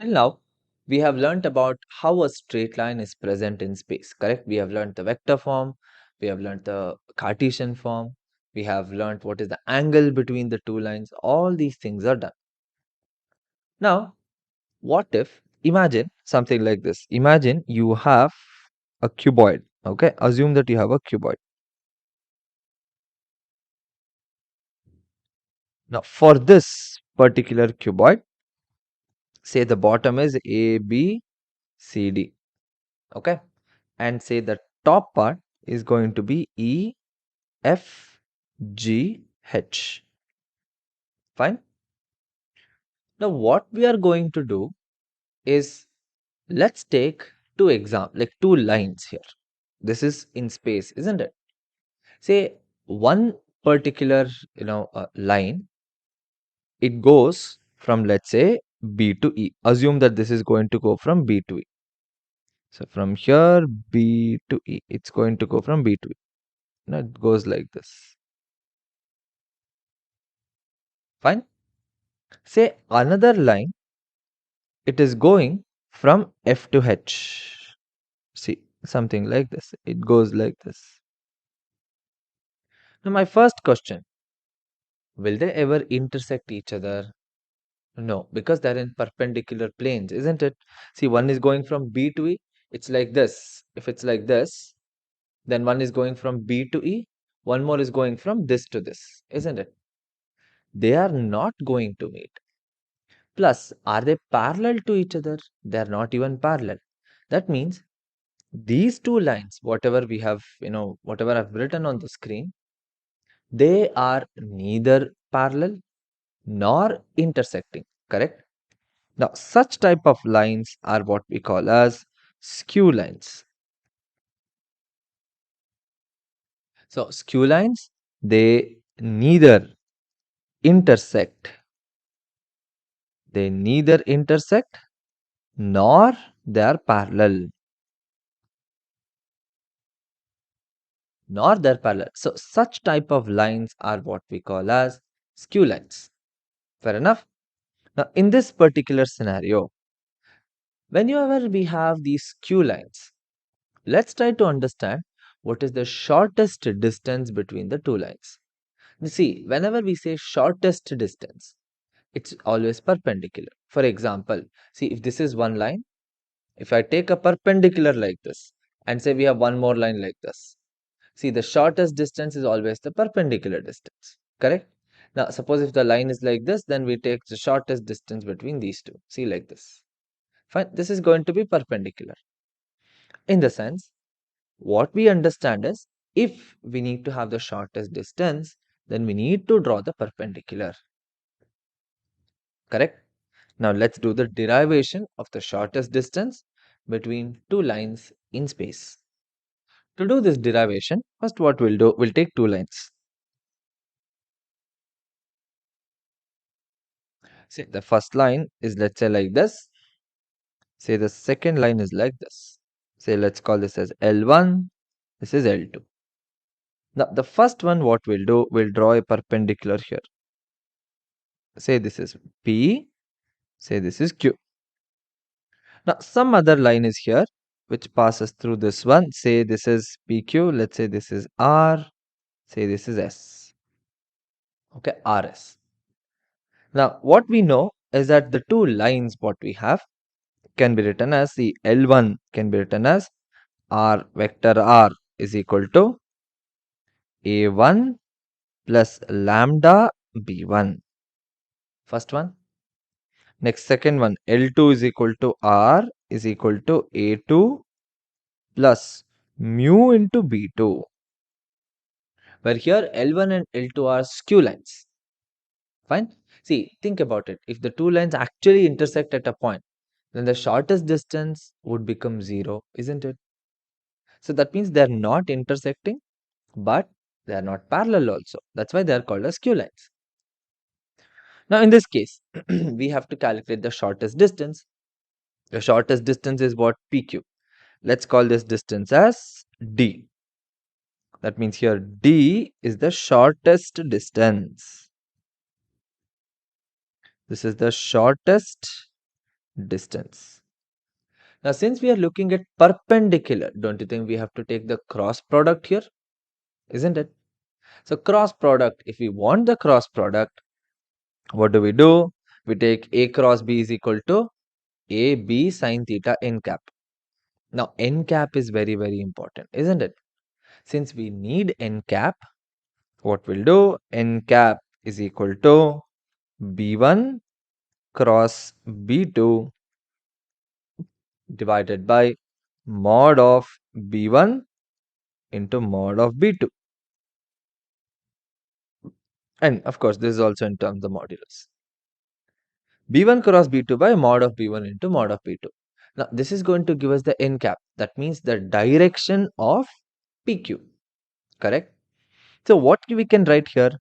Till now, we have learnt about how a straight line is present in space, correct? We have learnt the vector form, we have learnt the Cartesian form, we have learnt what is the angle between the two lines. All these things are done. Now, what if, imagine something like this. Imagine you have a cuboid, okay? Assume that you have a cuboid. Now, for this particular cuboid, say the bottom is A, B, C, D, okay? And say the top part is going to be E, F, G, H. Fine. Now, what we are going to do is let's take two lines here. This is in space, isn't it? Say one particular, line, it goes from, let's say, B to E. Assume that this is going to go from B to E. So from here, B to E, it's going to go from B to E. Now it goes like this. Fine. Say another line, it is going from F to H. See, something like this. It goes like this. Now, my first question, will they ever intersect each other? No, because they're in perpendicular planes, isn't it? See, one is going from B to E. It's like this. If it's like this, then one is going from B to E. One more is going from this to this, isn't it? They are not going to meet. Plus, are they parallel to each other? They are not even parallel. That means these two lines, whatever we have, whatever I've written on the screen, they are neither parallel nor intersecting, correct? Now, such type of lines are what we call as skew lines. So, skew lines, they neither intersect, nor they are parallel, So, such type of lines are what we call as skew lines. Fair enough? Now, in this particular scenario, whenever we have these skew lines, let's try to understand what is the shortest distance between the two lines. You see, whenever we say shortest distance, it's always perpendicular. For example, see, if this is one line, if I take a perpendicular like this and say we have one more line like this, see, the shortest distance is always the perpendicular distance, correct? Now, suppose if the line is like this, then we take the shortest distance between these two. See, like this. Fine, this is going to be perpendicular. In the sense, what we understand is, if we need to have the shortest distance, then we need to draw the perpendicular. Correct? Now let's do the derivation of the shortest distance between two lines in space. To do this derivation, first what we'll do, we'll take two lines. Say the first line is, let's say, like this. Say the second line is like this. Say let's call this as L1, this is L2. Now the first one, what we'll do, we'll draw a perpendicular here. Say this is P, say this is Q. Now some other line is here which passes through this one. Say this is PQ, let's say this is R, say this is S. Okay, RS. Now what we know is that the two lines what we have can be written as, the L1 can be written as R vector R is equal to A1 plus lambda B1. First one. Next, second one, L2 is equal to R is equal to A2 plus mu into B2. Where here L1 and L2 are skew lines. Fine. See, think about it. If the two lines actually intersect at a point, then the shortest distance would become 0, isn't it? So that means they are not intersecting, but they are not parallel also. That's why they are called as skew lines. Now in this case, we have to calculate the shortest distance. The shortest distance is what? PQ. Let's call this distance as D. That means here D is the shortest distance. This is the shortest distance. Now, since we are looking at perpendicular, don't you think we have to take the cross product here? Isn't it? So, cross product, if we want the cross product, what do? We take A cross B is equal to AB sine theta n cap. Now, n cap is very, very important, isn't it? Since we need n cap, what we'll do? N cap is equal to B1 cross B2 divided by mod of B1 into mod of B2. And of course, this is also in terms of modulus. B1 cross B2 by mod of B1 into mod of B2. Now, this is going to give us the n cap. That means the direction of PQ. Correct? So, what we can write here?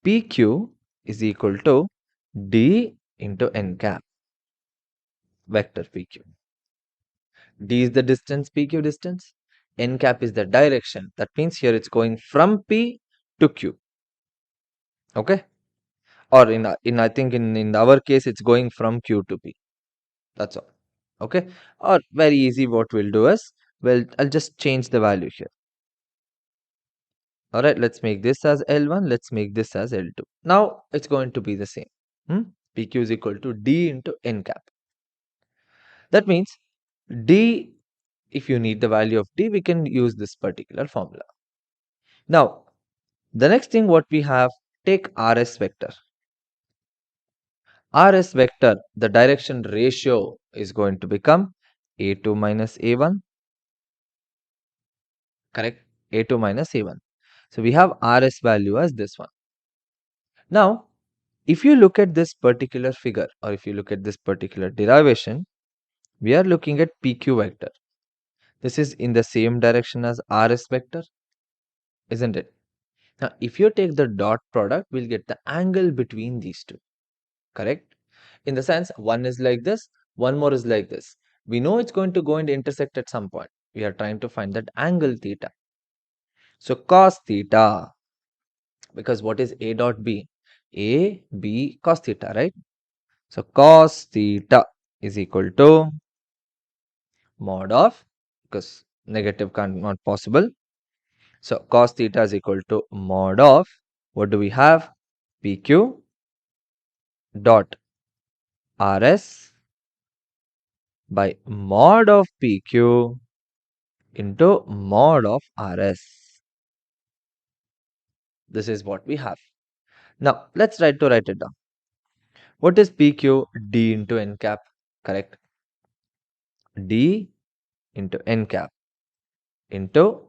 PQ is equal to D into n cap. Vector PQ. D is the distance, PQ distance. N cap is the direction. That means here it's going from P to Q. Okay? Or I think in our case, it's going from Q to P. That's all. Okay? Or very easy, what we'll do is, well, I'll just change the value here. Alright, let's make this as L1. Let's make this as L2. Now, it's going to be the same. PQ is equal to D into N cap. That means D, if you need the value of D, we can use this particular formula. Now, the next thing what we have, take RS vector. RS vector, the direction ratio is going to become A2 minus A1. Correct? A2 minus A1. So, we have RS value as this one. Now, if you look at this particular figure, or if you look at this particular derivation, we are looking at PQ vector. This is in the same direction as RS vector, isn't it? Now, if you take the dot product, we'll get the angle between these two. Correct? In the sense, one is like this, one more is like this. We know it's going to go and intersect at some point. We are trying to find that angle theta. So, cos theta, because what is A dot B? A, B, cos theta, right? So, cos theta is equal to mod of, because negative not possible. So, cos theta is equal to mod of, what do we have? PQ dot RS by mod of PQ into mod of RS. This is what we have. Now, let's try to write it down. What is PQ? D into N cap, correct? D into N cap into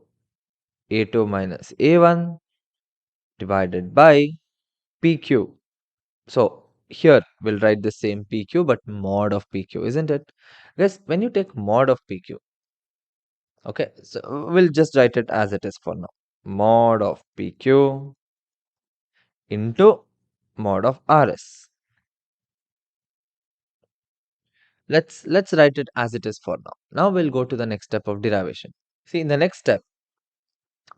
A2 minus A1 divided by PQ. So, here we'll write the same PQ but mod of PQ, isn't it? Guys, when you take mod of PQ, okay, so we'll just write it as it is for now. Mod of PQ into mod of RS. Let's write it as it is for now. Now we'll go to the next step of derivation. See, in the next step,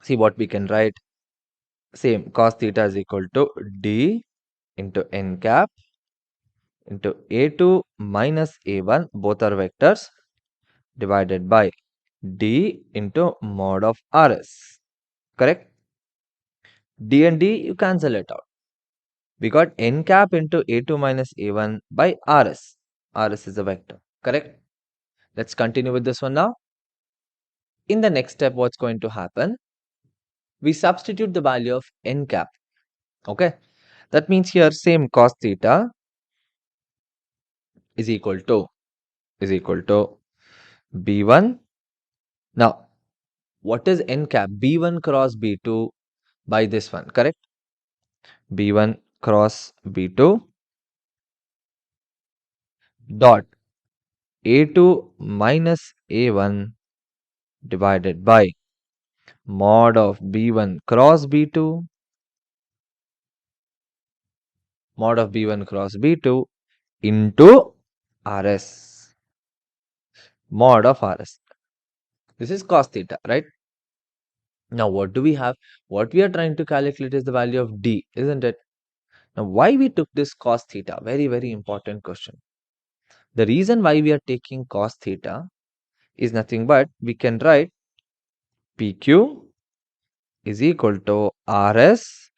see what we can write. Same, cos theta is equal to D into N cap into A2 minus A1, both are vectors, divided by D into mod of RS. Correct? D and D, you cancel it out. We got N cap into A2 minus A1 by RS. RS is a vector. Correct? Let's continue with this one now. In the next step, what's going to happen? We substitute the value of N cap. Okay? That means here same cos theta is equal to B1. Now, what is N cap? B1 cross B2 by this one, correct? B1 cross B2 dot A2 minus A1 divided by mod of B1 cross B2 mod of B1 cross B2 into RS, mod of RS. This is cos theta, right? Now, what do we have? What we are trying to calculate is the value of D, isn't it? Now, why we took this cos theta? Very, very important question. The reason why we are taking cos theta is nothing but we can write PQ is equal to RS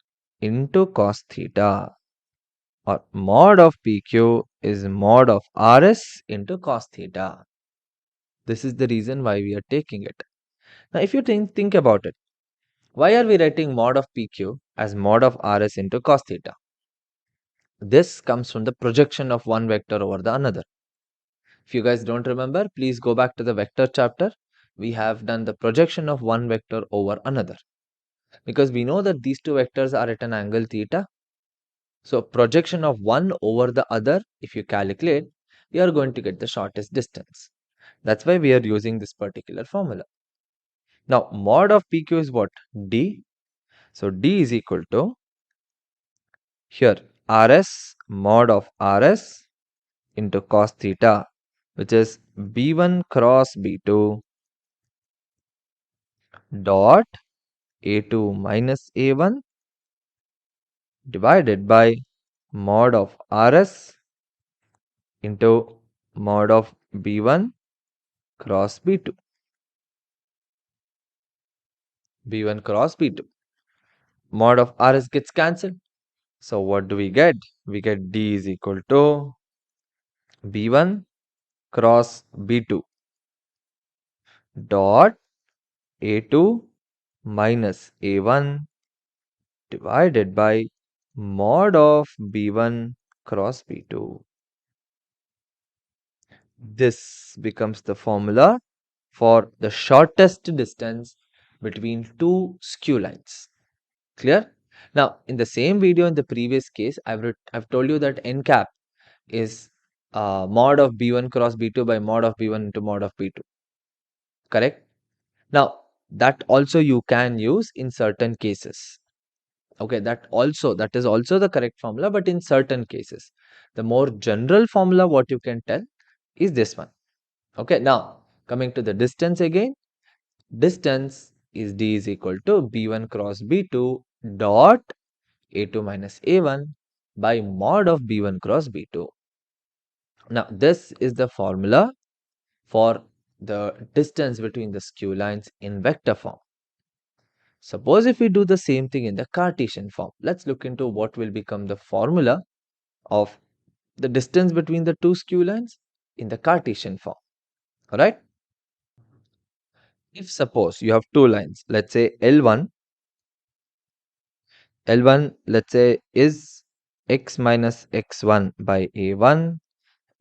into cos theta, or mod of PQ is mod of RS into cos theta. This is the reason why we are taking it. Now, if you think about it, why are we writing mod of PQ as mod of RS into cos theta? This comes from the projection of one vector over the another. If you guys don't remember, please go back to the vector chapter. We have done the projection of one vector over another, because we know that these two vectors are at an angle theta. So projection of one over the other, if you calculate, you are going to get the shortest distance. That's why we are using this particular formula. Now, mod of PQ is what? D. So D is equal to, here, RS mod of RS into cos theta, which is B1 cross B2 dot A2 minus A1 divided by mod of RS into mod of B1 cross B2. B1 cross B2. Mod of RS gets cancelled. So what do we get? We get D is equal to B1 cross B2 dot A2 minus A1 divided by mod of B1 cross B2. This becomes the formula for the shortest distance between two skew lines. Clear? Now, in the same video in the previous case, I've told you that n cap is mod of B1 cross B2 by mod of B1 into mod of B2. Correct? Now, that also you can use in certain cases. Okay, that is also the correct formula, but in certain cases. The more general formula what you can tell is this one. Okay, now coming to the distance again. Distance is D is equal to B1 cross B2 dot A2 minus A1 by mod of B1 cross B2. Now, this is the formula for the distance between the skew lines in vector form. Suppose if we do the same thing in the Cartesian form, let's look into what will become the formula of the distance between the two skew lines in the Cartesian form. Alright? If suppose you have two lines, let's say L1 let's say is x minus x1 by A1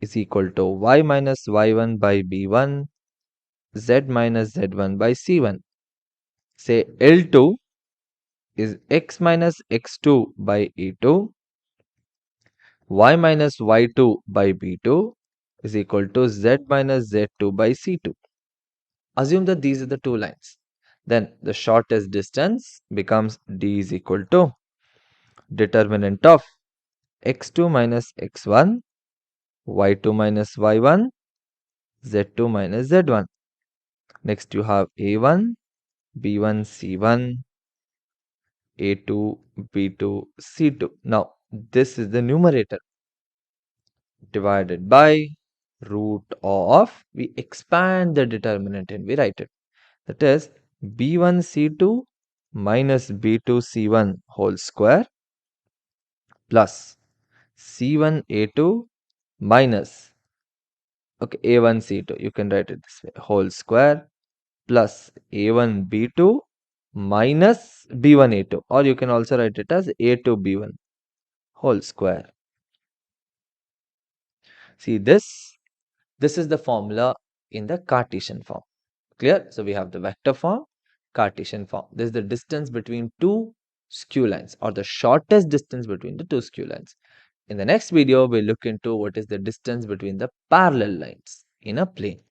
is equal to y minus y1 by B1 z minus z1 by C1. Say L2 is x minus x2 by A2 y minus y2 by B2 is equal to z minus z2 by C2. Assume that these are the two lines. Then the shortest distance becomes D is equal to determinant of x2 minus x1, y2 minus y1, z2 minus z1. Next you have A1, B1, C1, A2, B2, C2. Now this is the numerator divided by root of, we expand the determinant and we write it. That is B1 C2 minus B2 C1 whole square plus C1 A2 minus, okay, A1 C2, you can write it this way, whole square plus A1 B2 minus B1 A2, or you can also write it as A2 B1 whole square. See this is the formula in the Cartesian form. Clear? So we have the vector form, Cartesian form. This is the distance between two skew lines, or the shortest distance between the two skew lines. In the next video, we'll look into what is the distance between the parallel lines in a plane.